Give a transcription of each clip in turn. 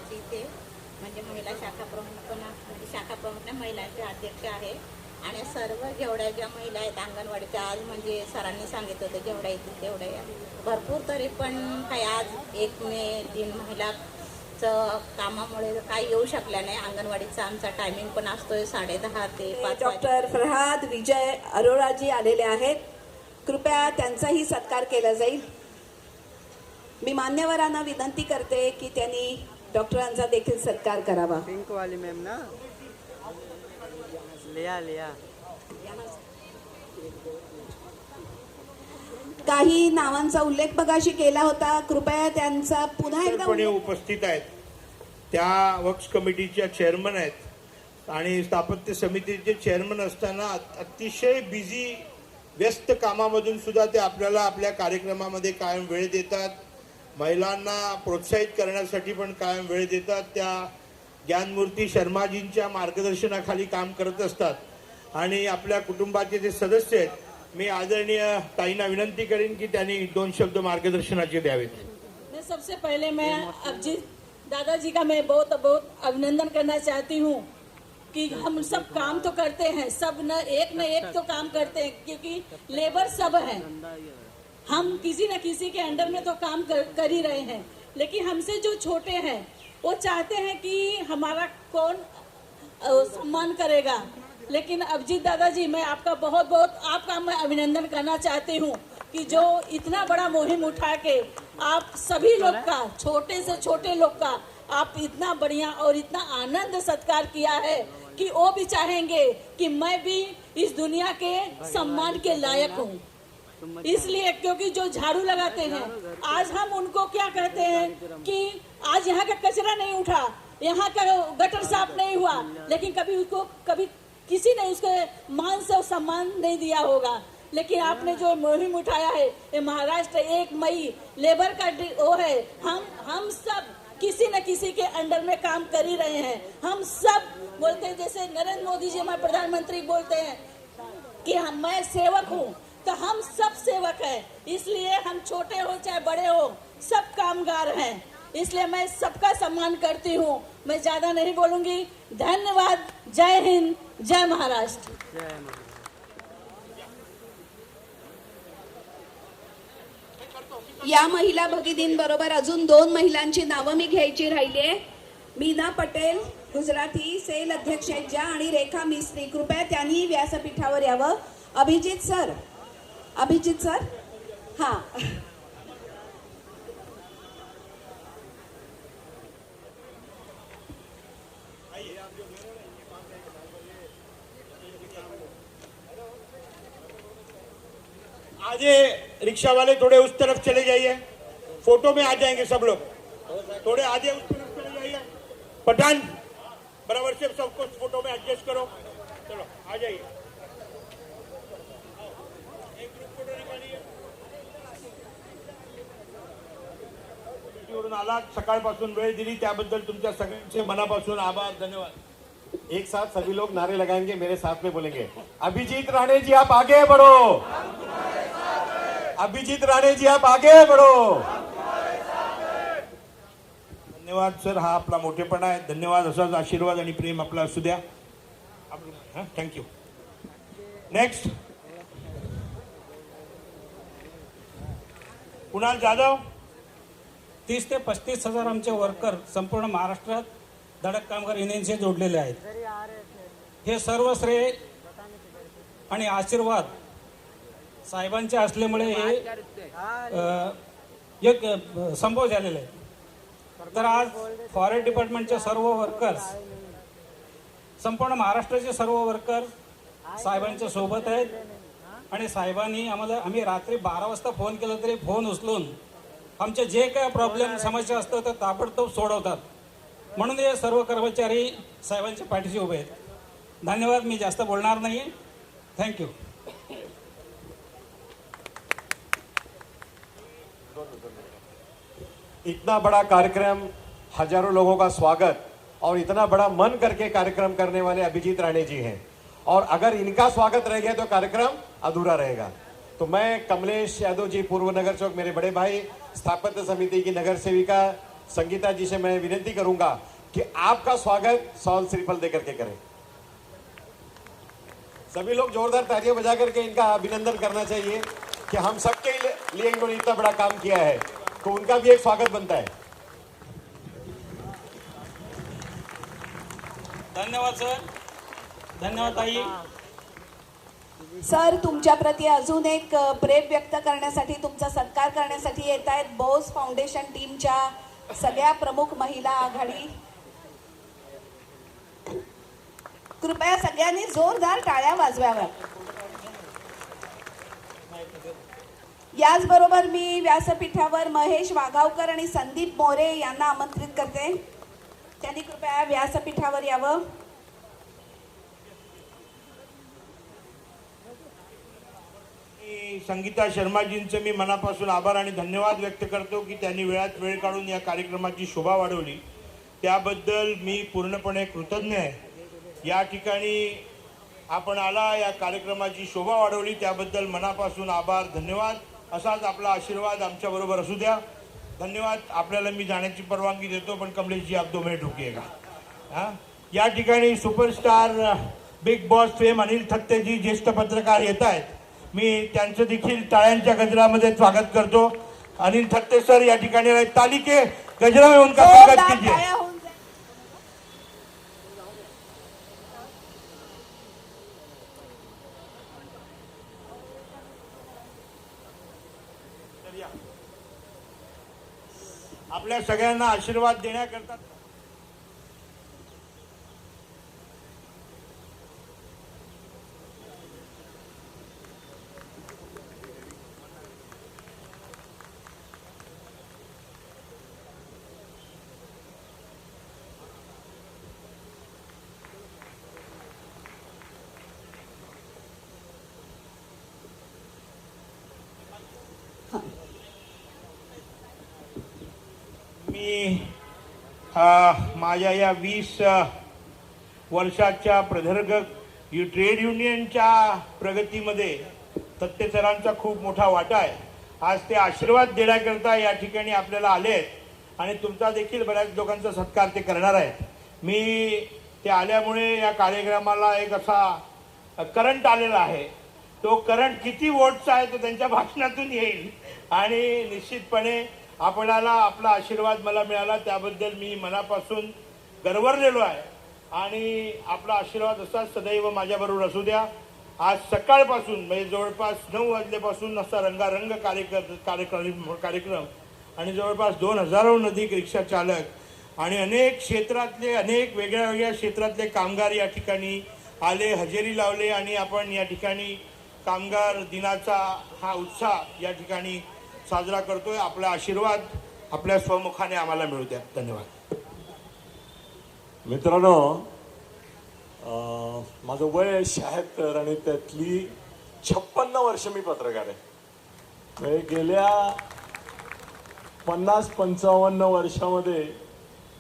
समाजाची इथे म्हणजे महिला शाखा प्रमुख पण म्हणजे शाखा प्रमुख नाही, महिलांचे अध्यक्ष आहे. आणि सर्व जेवढ्या ज्या महिला आहेत अंगणवाडीच्या, आज म्हणजे सरांनी सांगितलं होतं जेवढ्या येतील तेवढ्या या भरपूर. तरी पण काही आज 1 मे दिन महिलाचं कामामुळे काही येऊ शकल्या नाही. अंगणवाडीचा आमचा टायमिंग पण असतोय 10:30 ते 5. डॉक्टर फरहाद विजय अरोराजी आलेले आहेत. कृपया त्यांचाही सत्कार केला जाईल. मी मान्यवरांना विनंती करते की त्यांनी डॉक्टरांचा देखील सत्कार करावा. पिंक वाली मैम ना, लिया काही नावांचा उल्लेख मगाशी केला होता. कृपया त्यांचा पुन्हा एकदा उपस्थित आहेत. त्या वक्फ कमिटीच्या चेअरमन आहेत आणि स्थापत्य समितीचे चेअरमन असताना अतिशय बिझी व्यस्त कामामधून सुद्धा ते आपल्याला आपल्या कार्यक्रमामध्ये कायम वेळ देतात. महिलांना प्रोत्साहित करण्यासाठी पण कायम वेळ देतात. त्या ज्ञानमूर्ती शर्माजींच्या मार्गदर्शनाखाली काम करत असतात. आणि आपल्या कुटुंबाचे जे सदस्य आहेत, मी आदरणीय ताईंना विनंती करेन की त्यांनी 2 शब्द मार्गदर्शनाचे द्यावेत. मैं सबसे पहले मैं अभिजीत दादाजी का मैं बहुत बहुत अभिनंदन करना चाहती हूँ कि हम सब काम तो करते हैं, सब न एक तो काम करते हैं, क्योंकि लेबर सब है, हम किसी न किसी के अंडर में तो काम कर ही रहे हैं. लेकिन हमसे जो छोटे हैं वो चाहते हैं कि हमारा कौन सम्मान करेगा. लेकिन अभिजीत दादाजी, मैं आपका बहुत बहुत आपका मैं अभिनंदन करना चाहती हूँ कि जो इतना बड़ा मुहिम उठा के आप सभी लोग का, छोटे से छोटे लोग का आप इतना बढ़िया और इतना आनंद सत्कार किया है कि वो भी चाहेंगे कि मैं भी इस दुनिया के सम्मान के लायक हूँ. इसलिए क्योंकि जो झाड़ू लगाते हैं, आज हम उनको क्या कहते हैं कि आज यहाँ का कचरा नहीं उठा, यहाँ का गटर साफ नहीं हुआ, लेकिन कभी उसको कभी किसी ने उसके मान से सम्मान नहीं दिया होगा. लेकिन आपने जो मुहिम उठाया है, ये महाराष्ट्र 1 मई लेबर का वो है. हम सब किसी न किसी के अंडर में काम कर ही रहे हैं. हम सब बोलते हैं, जैसे नरेंद्र मोदी जी हमारे प्रधानमंत्री बोलते हैं कि मैं सेवक हूँ, तो हम सब सेवक हैं. इसलिए हम छोटे हो चाहे बड़े हो, सब कामगार हैं. इसलिए मैं सबका सम्मान करती हूँ. मैं ज्यादा नहीं बोलूंगी. धन्यवाद. जय हिंद, जय महाराष्ट्र. या महिला भगिनींबरोबर अजून 2 महिलांची नावं मी घ्यायची राहिलीये. मीना पटेल गुजराती सेल अध्यक्ष आहेत ज्या, आणि रेखा मिस्त्री. कृपया त्यांनी व्यासपीठावर यावं. अभिजित सर हा. आज ये रिक्शा वाले थोड़े उस तरफ चले जाइए, फोटो में आ जाएंगे सब लोग. थोड़े आगे उस तरफ चले जाइए. पठान बराबर से सबको फोटो में एडजस्ट करो. चलो आ जाइए. एक ग्रुप फोटो निकालिए. वरून आलात, सकाळपासून वेळ दिली त्याबद्दल तुमच्या सगळ्यांचे मनापासून आभार. धन्यवाद. एक साथ सभी लोग नारे लगाएंगे, मेरे साथ में बोलेंगे. अभिजीत राणे जी आप आगे बढ़ो. अभिजीत राणे जी आप आगे बढ़ो. धन्यवाद सर. हा आपला मोठेपणा आहे. धन्यवाद. असाच आशीर्वाद आणि प्रेम आपला असू द्या. थँक्यू. नेक्स्ट कुणाल जाधव. 30 ते 35 हजार आमचे वर्कर संपूर्ण महाराष्ट्रात धडक कामगार युनियनशी जोडलेले आहेत. हे सर्व श्रेय आणि आशीर्वाद साहेबांचे असल्यामुळे हे एक संभव झालेला आहे. तर आज फॉरेस्ट डिपार्टमेंटचे सर्व वर्कर्स, संपूर्ण महाराष्ट्राचे सर्व वर्कर्स साहेबांच्या सोबत आहेत. आणि साहेबांनी आम्ही रात्री 12 वाजता फोन केला तरी फोन उचलून आमचे जे काय प्रॉब्लेम समस्या असतात ते ताबडतोब सोडवतात. म्हणून हे सर्व कर्मचारी साहेबांच्या पाठीशी उभे आहेत. धन्यवाद. मी जास्त बोलणार नाही. थँक्यू. इतना बड़ा कार्यक्रम, हजारों लोगों का स्वागत और इतना बड़ा मन करके कार्यक्रम करने वाले अभिजीत राणे जी हैं. और अगर इनका स्वागत रह गया तो कार्यक्रम अधूरा रहेगा. तो मैं कमलेश यादव जी, पूर्व नगर चौक, मेरे बड़े भाई, स्थापत्य समिति की नगर सेविका संगीता जी से मैं विनती करूंगा कि आपका स्वागत सॉल श्रीफल देकर के करें। सभी लोग जोरदार तालियां बजा करके इनका अभिनंदन करना चाहिए कि हम सबके लिए इन्होंने इतना बड़ा काम किया है, तो उनका भी एक स्वागत बनता है। धन्यवाद सर, धन्यवाद ताई। सर, तुमच्या प्रती अजून एक प्रेम व्यक्त करण्यासाठी, तुमचा सत्कार करण्यासाठी येत आहेत बोस फाउंडेशन टीमच्या सगळ्या प्रमुख महिला आघाडी। कृपया सगळ्यांनी जोरदार टाळ्या वाजवाव्यात। याचबरोबर मी व्यासपीठावर महेश वाघावकर आणि संदीप मोरे यांना आमंत्रित करते, त्यांनी कृपया व्यासपीठावर यावं। संगीता शर्माजींचं मी मनापासून आभार आणि धन्यवाद व्यक्त करतो की त्यांनी वेळात वेळ काढून या कार्यक्रमाची शोभा वाढवली, त्याबद्दल मी पूर्णपणे कृतज्ञ आहे। या ठिकाणी आपण आला, या कार्यक्रमाची शोभा वाढवली, त्याबद्दल मनापासून आभार, धन्यवाद। असाच आपला आशीर्वाद आमच्याबरोबर असू द्या। धन्यवाद। आपल्याला मी जाण्याची परवानगी देतो, पण कमलेशजी आप 2 मिनिट रुकिएगा। हाँ, या ठिकाणी superstar Big Boss fame Anil थत्तेजी ज्येष्ठ पत्रकार येत आहेत, मी त्यांचं देखील टाळ्यांच्या गजरामध्ये स्वागत करतो। अनिल थत्ते सर या ठिकाणी ताली के गजरा में उनका स्वागत जोरदार कीजिए। टाळ्या होऊन जाईल। आपल्या सगळ्यांना आशीर्वाद देण्याकरता मी माझ्या या 20 वर्षाच्या प्रदीर्घ ट्रेड युनियनच्या प्रगतीमध्ये थत्ते सरांचा खूप मोठा वाटा आहे। आज ते आशीर्वाद देण्याकरता या ठिकाणी आपल्याला आले आहेत आणि तुमचा देखील बऱ्याच लोकांचा सत्कार ते करणार आहेत। मी ते आल्यामुळे या कार्यक्रमाला एक असा करंट आलेला आहे, तो करंट किती वोट्सचा आहे तो त्यांच्या भाषणातून येईल आणि निश्चितपणे आपल्याला आपला आशीर्वाद मला मिळाला, त्याबद्दल मी मनापासून गरवरलेलो आहे आणि आपला आशीर्वाद असा सदैव माझ्याबरोबर असू द्या। आज सकाळपासून म्हणजे जवळपास 9 वाजल्यापासून असा रंगारंग कार्यक्रम आणि जवळपास 2000हून अधिक रिक्षा चालक आणि अनेक क्षेत्रातले अनेक वेगळ्या वेगळ्या क्षेत्रातले कामगार या ठिकाणी आले, हजेरी लावले आणि आपण या ठिकाणी कामगार दिनाचा हा उत्साह या ठिकाणी साजरा करतोय। आपला आशीर्वाद आपल्या स्वमुखाने आम्हाला मिळू द्या। धन्यवाद। मित्रांनो, माझं वय 76 आणि त्यातली 56 वर्ष मी पत्रकार आहे। म्हणजे गेल्या 50-55 वर्षामध्ये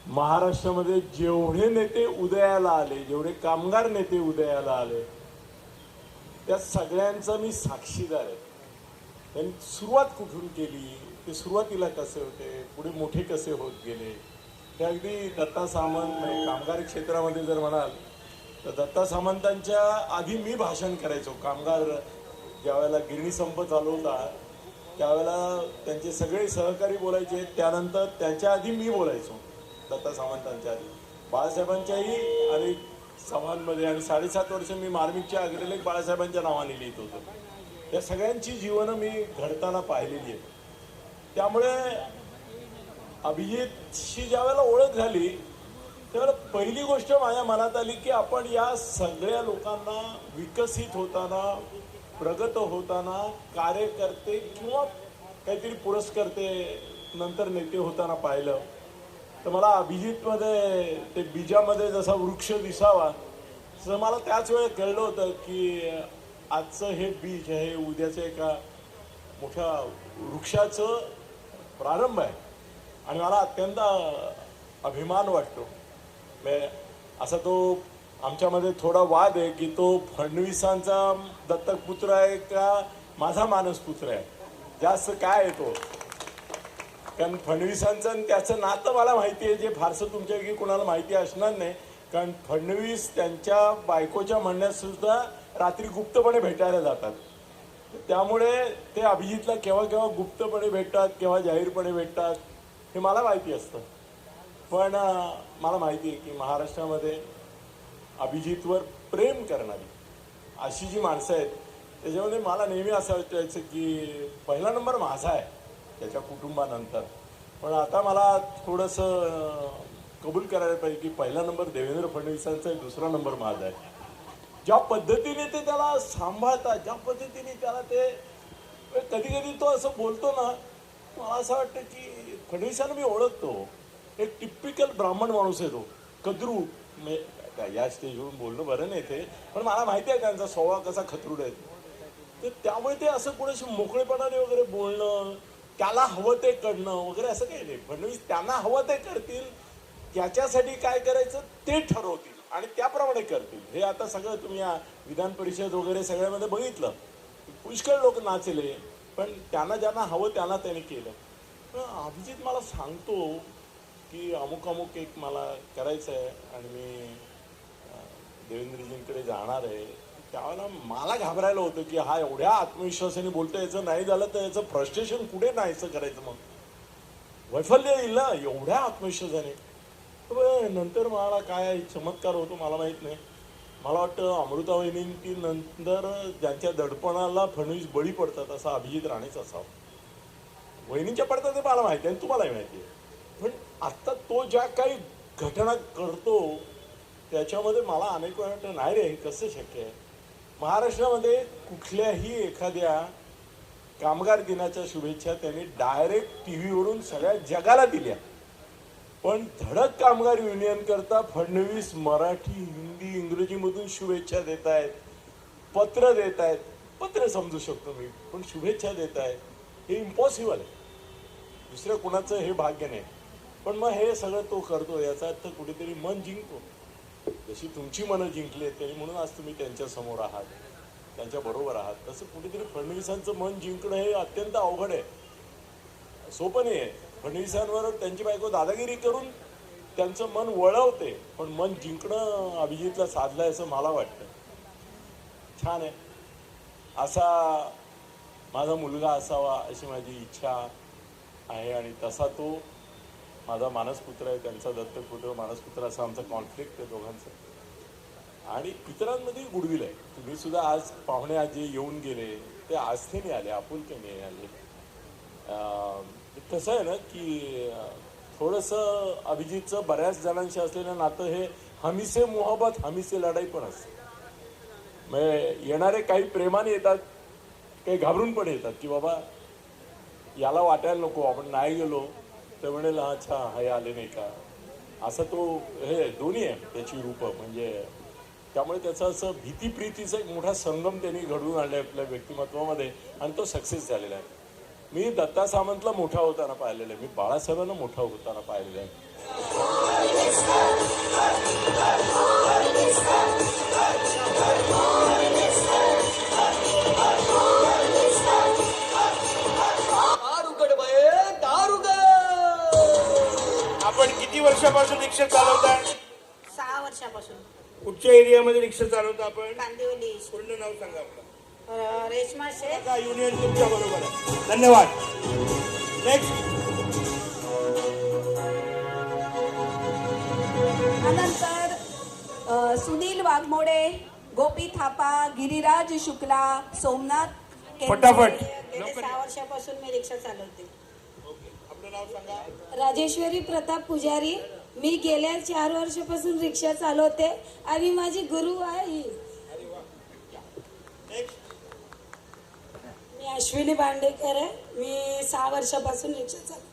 महाराष्ट्रामध्ये जेवढे नेते उदयाला आले, जेवढे कामगार नेते उदयाला आले, त्या सगळ्यांचा मी साक्षीदार आहे। त्यांनी सुरुवात कुठून केली, ते सुरुवातीला कसे होते, पुढे मोठे कसे होत गेले, ते अगदी दत्ता सामंत म्हणजे कामगार क्षेत्रामध्ये जर म्हणाल तर दत्ता सामंतांच्या आधी मी भाषण करायचो। कामगार ज्यावेळेला गिरणी संप चालू होता त्यावेळेला त्यांचे सगळे सहकारी बोलायचे, त्यानंतर त्यांच्या आधी मी बोलायचो, दत्ता सामंतांच्या आधी। बाळासाहेबांच्याही अनेक सभांमध्ये आणि 7.5 वर्ष मी मार्मिकच्या अग्रलेख बाळासाहेबांच्या नावाने लिहित होतो। या सगळ्यांची जीवनं मी घडताना पाहिलेली आहेत। त्यामुळे अभिजितशी ज्यावेळेला ओळख झाली त्यावेळेला पहिली गोष्ट माझ्या मनात आली की आपण या सगळ्या लोकांना विकसित होताना, प्रगत होताना, कार्यकर्ते किंवा काहीतरी पुरस्कर्ते नंतर नेते होताना पाहिलं, तर मला अभिजितमध्ये ते बीजामध्ये जसा वृक्ष दिसावा तसं मला त्याच वेळेला कळलं होतं की आजचं हे बीज हे उद्याचं एका मोठ्या वृक्षाचं प्रारंभ आहे आणि मला अत्यंत अभिमान वाटतो। असा तो आमच्यामध्ये थोडा वाद आहे की तो फडणवीसांचा दत्तक पुत्र आहे का माझा मानस पुत्र आहे, जास्त काय आहे तो, कारण फडणवीसांचं आणि त्याचं नातं मला माहिती आहे, जे फारसं तुमच्यापैकी कोणाला माहिती असणार नाही. कारण फडणवीस त्यांच्या बायकोच्या म्हणण्यात सुद्धा रात्री गुप्तपणे भेटायला जातात. त्यामुळे ते अभिजितला केव्हा केव्हा गुप्तपणे भेटतात, केव्हा जाहीरपणे भेटतात, हे मला माहिती असतं. पण मला माहिती आहे की महाराष्ट्रामध्ये अभिजितवर प्रेम करणारी अशी जी माणसं आहेत, त्याच्यामध्ये मला नेहमी असं वाटायचं की पहिला नंबर माझा आहे त्याच्या कुटुंबानंतर. पण आता मला थोडंसं कबूल करायला पाहिजे की पहिला नंबर देवेंद्र फडणवीसांचा आहे, दुसरा नंबर माझा आहे. ज्या पद्धतीने ते त्याला सांभाळतात, ज्या पद्धतीने त्याला ते कधी कधी तो असं बोलतो ना, मला असं वाटतं की फडणवीसांना मी ओळखतो. एक टिपिकल ब्राह्मण माणूस आहे तो, कद्रू. या स्टेजवरून बोलणं बरं नाही ते, पण मला माहिती आहे त्यांचा स्वभाव कसा खतरूड आहे. तर त्यामुळे ते असं कोणाशी मोकळेपणाने वगैरे बोलणं, त्याला हवं ते करणं वगैरे असं काही नाही. फडणवीस त्यांना हवं ते करतील, त्याच्यासाठी काय करायचं ते ठरवतील आणि त्याप्रमाणे करतील. हे आता सगळं तुम्ही या विधान परिषद वगैरे सगळ्यामध्ये बघितलं. पुष्कळ लोक नाचले, पण त्यांना ज्यांना हवं त्यांना त्यांनी केलं. पण अभिजित मला सांगतो की अमुक अमुक एक मला करायचं आहे आणि मी देवेंद्रजींकडे जाणार आहे. त्यावेळेला मला घाबरायला होतं की हा एवढ्या आत्मविश्वासाने बोलतो, याचं नाही झालं तर याचं फ्रस्ट्रेशन कुठे नाहीचं करायचं, मग वैफल्य येईल ना एवढ्या आत्मविश्वासाने. नंतर मला काय चमत्कार होतो मला माहीत नाही. मला वाटतं अमृता वहिनींची नंतर ज्यांच्या दडपणाला फडणवीस बळी पडतात असा अभिजित राणेच असावा. वहिनींच्या पडतात ते मला माहिती आहे आणि तुम्हालाही माहिती आहे. पण आत्ता तो ज्या काही घटना करतो त्याच्यामध्ये मला अनेक वेळा वाटतं नाही रे, हे कसं शक्य आहे. महाराष्ट्रामध्ये कुठल्याही एखाद्या कामगार दिनाच्या शुभेच्छा त्यांनी डायरेक्ट टीव्हीवरून सगळ्या जगाला दिल्या, पण धडक कामगार युनियन करता फडणवीस मराठी, हिंदी, इंग्रजीमधून शुभेच्छा देत आहेत, पत्र देत आहेत. पत्र समजू शकतो मी, पण शुभेच्छा देत आहेत हे इम्पॉसिबल आहे. दुसऱ्या कुणाचं हे भाग्य नाही. पण मग हे सगळं तो करतो, याचा अर्थ कुठेतरी मन जिंकतो. जशी तुमची मनं जिंकली आहेत त्यांनी, म्हणून आज तुम्ही त्यांच्या समोर आहात, त्यांच्या बरोबर आहात. तसं कुठेतरी फडणवीसांचं मन जिंकणं हे अत्यंत अवघड आहे, सोपं नाही आहे. फडणवीसांवर त्यांची बायको दादागिरी करून त्यांचं मन वळवते, पण मन जिंकणं अभिजितला साधलंय असं मला वाटतं. छान आहे. असा माझा मुलगा असावा अशी माझी इच्छा आहे आणि तसा तो माझा मानसपुत्र आहे, त्यांचा दत्तपुत्र मानसपुत्र. असा आमचा कॉन्फ्लिक्ट आहे दोघांचं. आणि इतरांमध्ये गुडविल आहे. तुम्ही सुद्धा आज पाहुणे आज जे येऊन गेले ते आस्थेने आले, आपुलकीने आले. कसं आहे ना की थोडंसं अभिजितचं बऱ्याच जणांशी असलेलं नातं हे हमीसे मोहब्बत हमीसे लढाई पण असते. म्हणजे येणारे काही प्रेमाने येतात, काही घाबरून पण येतात की बाबा याला वाटायला नको आपण नाही गेलो तर म्हणेल अच्छा हे आले नाही का, असं तो हे दोन्ही आहे त्याची रूपं. म्हणजे त्यामुळे त्याचं असं भीती प्रीतीचा एक मोठा संगम त्यांनी घडवून आणला आपल्या व्यक्तिमत्वामध्ये आणि तो सक्सेस झालेला आहे. मी दत्ता सामंतला मोठा होताना पाहिलेलं आहे, मी बाळासाहेबांना मोठा होताना पाहिलेलं आहे. आपण किती वर्षापासून रिक्षा चालवता? 6 वर्षापासून. कुठच्या एरियामध्ये रिक्षा चालवता आपण? कांदिवली. पूर्ण नाव सांगा आपलं. रेशमा शेख. युनियन तुमच्या बरोबर आहे. धन्यवाद. नेक्स्ट. त्यानंतर सुनील वाघमोडे, गोपी थापा, गिरिराज शुक्ला, सोमनाथ केंद्रे. फटाफट. गेल्या 6 वर्षापासून मी रिक्षा चालवते. आपलं नाव सांगा. राजेश्वरी प्रताप पुजारी. मी गेल्या 4 वर्षापासून रिक्षा चालवते आणि माझी गुरु आहे ही. नेक्स्ट. मी अश्विनी बांडेकर आहे. मी 6 वर्षापासून रिक्षा चालवते.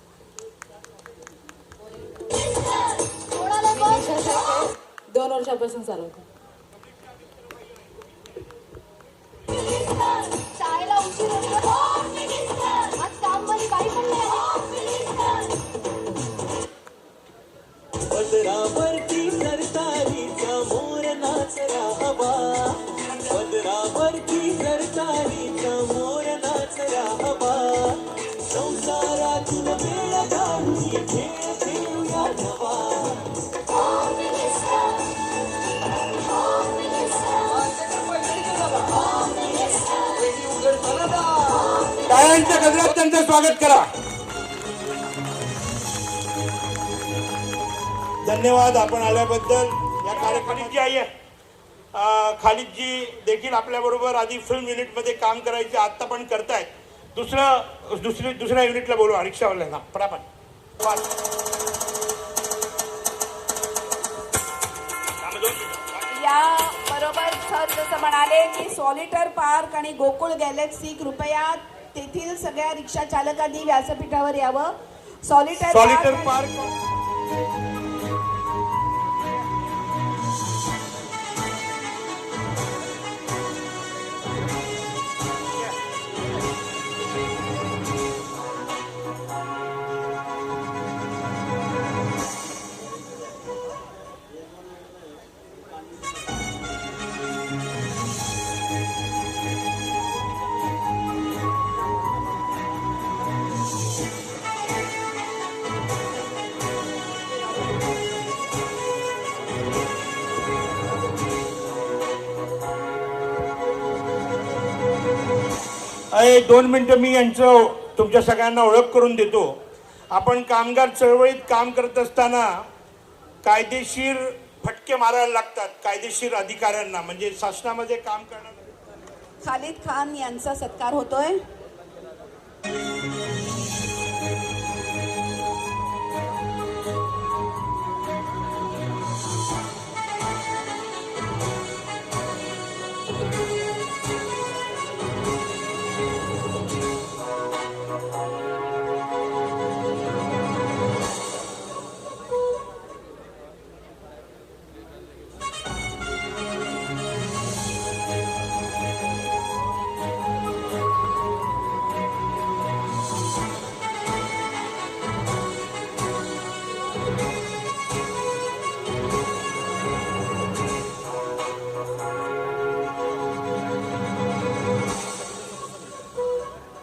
2 वर्षापासून चालवते. शाळेला उशीर होतो, आज कामवाली बाई पण नाही आली. पदरावरती सरतारीचा मोर नाचला हवा, पदरावरती सरतारीचा मोर नाचला हवा, संसारातून वेळ टाळ्यांच्या गजरात त्यांचं स्वागत करा. धन्यवाद आपण आल्याबद्दल. या कार्यक्रमाची आई आहे खालिदजी देखील आपल्या बरोबर आधी फिल्म युनिटमध्ये काम करायचे, आता पण करतायत. दुसऱ्या युनिटला बोलवा रिक्षावाल्यांना पटापट. या बरोबर सर जसं म्हणाले की सॉलिटर पार्क आणि गोकुळ गॅलेक्सी कृपया तेथील सगळ्या रिक्षा चालकांनी व्यासपीठावर यावं. सॉलिटर पार्क अरे 2 मिनिटं मी यांचं तुमच्या सगळ्यांना ओळख करून देतो. आपण कामगार चळवळीत काम करत असताना कायदेशीर फटके मारायला लागतात कायदेशीर अधिकाऱ्यांना, म्हणजे शासनामध्ये काम करणार. खालिद खान यांचा सत्कार होतोय.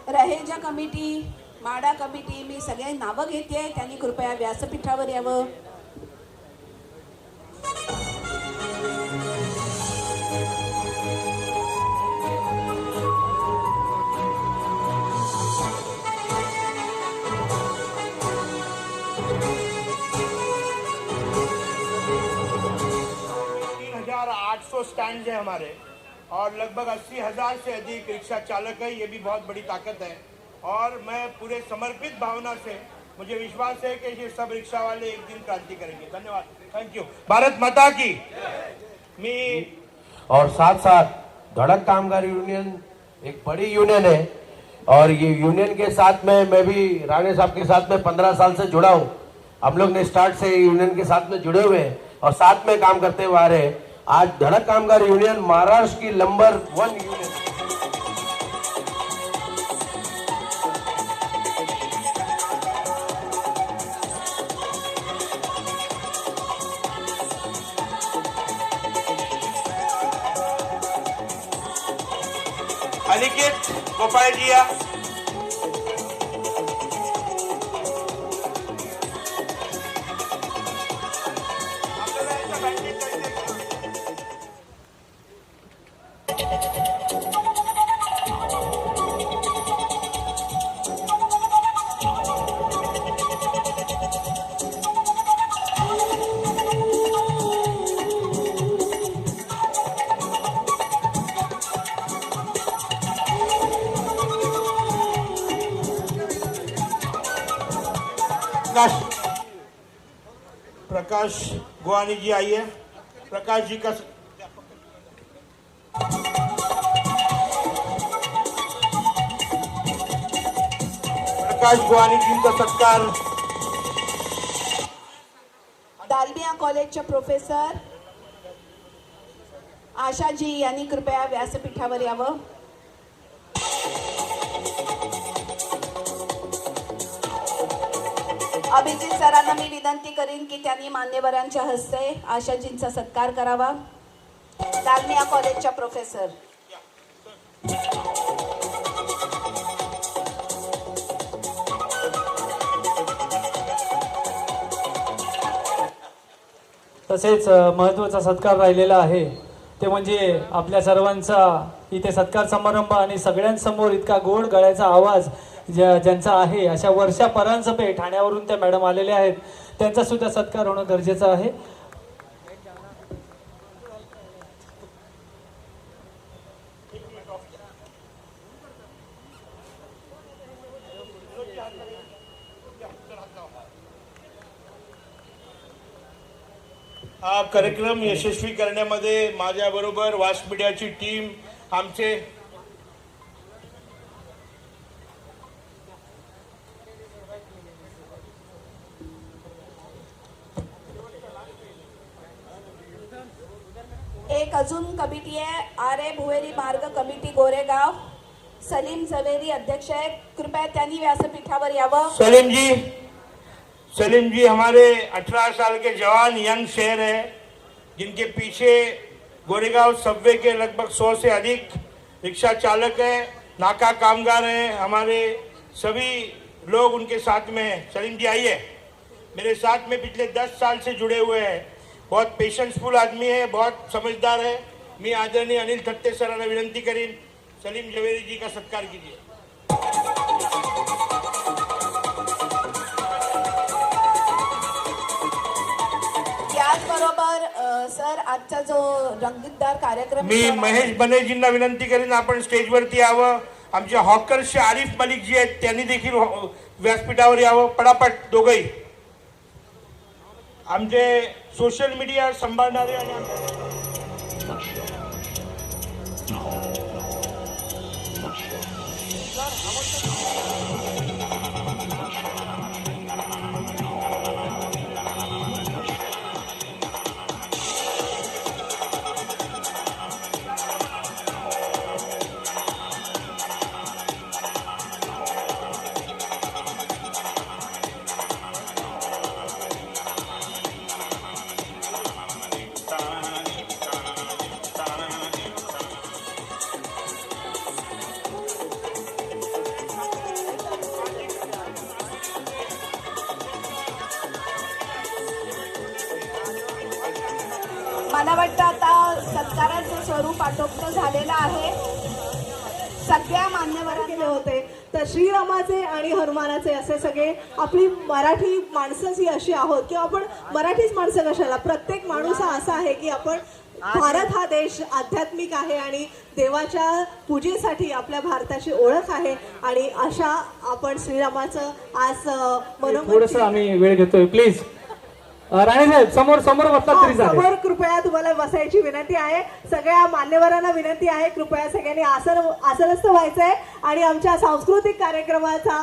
रहेजा कमिटी, माडा कमिटी, मी सगळे नावं घेते, त्यांनी कृपया व्यासपीठावर यावं. स्टैंड है हमारे और लगभग 80,000 से अधिक रिक्शा चालक है. ये भी बहुत बड़ी ताकत है और मैं पूरे समर्पित भावना से, मुझे विश्वास है कि ये सब रिक्शा वाले एक दिन क्रांति करेंगे. धन्यवाद. Thank you. भारत माता की. और साथ साथ धड़क कामगार यूनियन एक बड़ी यूनियन है और ये यूनियन के साथ में मैं भी राणे साहब के साथ में 15 साल से जुड़ा हूँ. हम लोग ने स्टार्ट से यूनियन के साथ में जुड़े हुए हैं और साथ में काम करते हुए आ रहे हैं. आज धड़क कामगार यूनियन महाराष्ट्र की नंबर 1 यूनियन. अनिकेत गोपाल जी या. प्रकाश गुआनी जी आइए. प्रकाश जी का गुआनी जी का सत्कार. दालमिया कॉलेजचे प्रोफेसर आशाजी यांनी कृपया व्यासपीठावर यावं. अभिजित सरांना मी विनंती करीन की त्यांनी मान्यवरांच्या हस्ते आशाजींचा सत्कार करावा. दालमिया कॉलेजच्या प्रोफेसर. तसेच महत्त्वाचा सत्कार राहिलेला आहे ते म्हणजे आपल्या सर्वांचा इथे सत्कार समारंभ आणि सगळ्यांसमोर इतका गोड गळ्याचा आवाज ज्यांचा आहे, अशा वर्षा परांजपे ठाण्यावरून त्या मॅडम आलेल्या आहेत, त्यांचा सुद्धा सत्कार होणं गरजेचं आहे. हा कार्यक्रम यशस्वी करण्यामध्ये माझ्याबरोबर वास मीडियाची टीम, आमचे एक अजून कमिटी आहे, आर.ए. भुवेरी मार्ग कमिटी गोरेगाव. सलीम झवेरी अध्यक्ष आहे, कृपया त्यांनी व्यासपीठावर यावं. सलीम जी हमारे 18 साल के जवान यंग शेर हैं, जिनके पीछे गोरेगांव सबवे के लगभग 100 से अधिक रिक्शा चालक हैं, नाका कामगार हैं, हमारे सभी लोग उनके साथ में हैं. सलीम जी आइए, मेरे साथ में पिछले 10 साल से जुड़े हुए हैं. बहुत पेशेंसफुल आदमी है, बहुत समझदार है. मी आदरणीय अनिल थत्ते सरांना विनंती करीन, सलीम झवेरी जी का सत्कार कीजिए. त्याचबरोबर सर आजचा जो रंगीतदार कार्यक्रम, मी महेश बनेजींना विनंती करीन आपण स्टेजवरती यावं. आमचे हॉकर्सचे आरिफ मलिक जी आहेत त्यांनी देखील व्यासपीठावर यावं. पटापट दोघंही. आमचे सोशल मीडिया सांभाळणारे आणि मला वाटतं आता सत्काराचं स्वरूप आटोपतं झालेलं आहे. सगळ्या मान्यवरांनी केले होते. तर श्रीरामाचे आणि हनुमानाचे असे सगळे आपली मराठी माणसंच ही अशी आहोत, किंवा आपण मराठीच माणसं कशाला, प्रत्येक माणूस हा असा आहे की आपण, भारत हा देश आध्यात्मिक आहे आणि देवाच्या पूजेसाठी आपल्या भारताची ओळख आहे. आणि अशा आपण श्रीरामाचं आज थोडंसं आम्ही वेळ घेतोय. प्लीज राणे साहेब समोर बसला तरी चालेल. समोर कृपया तुम्हाला बसायची विनंती आहे. सगळ्या मान्यवरांना विनंती आहे, कृपया सगळ्यांनी आसनस्थ व्हायचंय आणि आमच्या सांस्कृतिक कार्यक्रमाचा